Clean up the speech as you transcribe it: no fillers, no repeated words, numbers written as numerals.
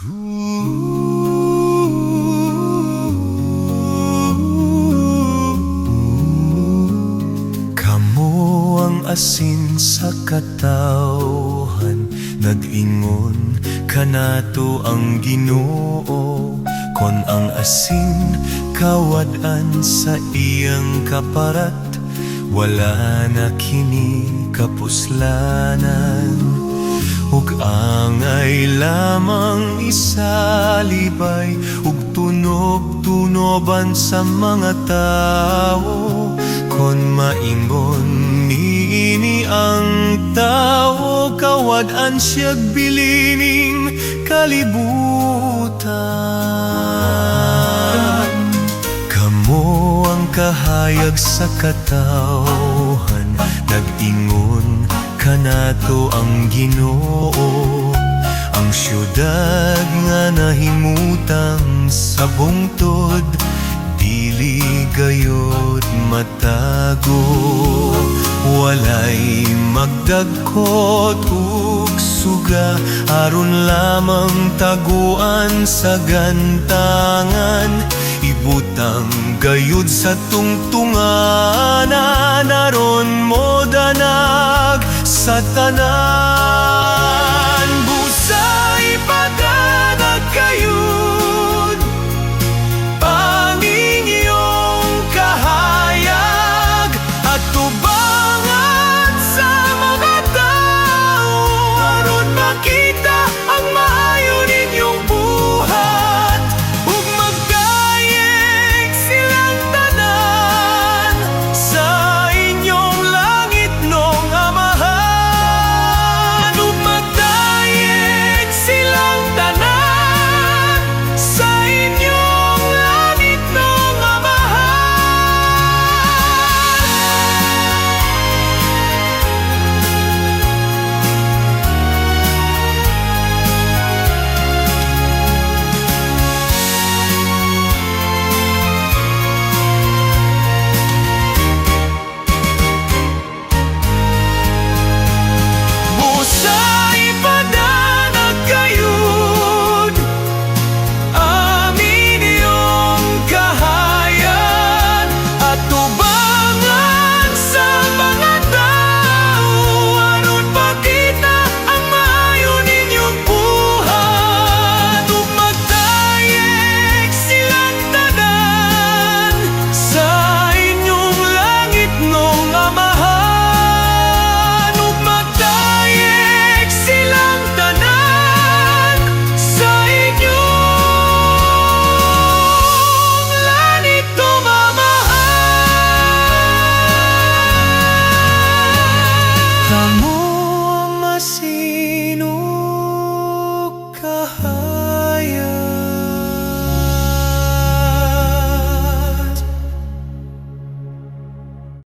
Kamo ang asin sa katawhan, nag-ingon kanato ang Ginoo. Kon ang asin kawad-an sa iyang kaparat, wala na kini kapuslanan. Ug angay lamang isalibay, ug tunog-tunoban sa mga tao. Kon maingon niini ang tao, kawad-an siyag bilining kalibutan. Kamo ang kahayag sa katawhan, nag-ingon kanato ang Ginoo. Ang syudad nga nahimutang sa bungtod, dili gayud matago. Walay magdagkot ug suga, aron lamang taguan sa gantangan. Ibutang gayud sa tungtunganan, aron mo danag sa tanan.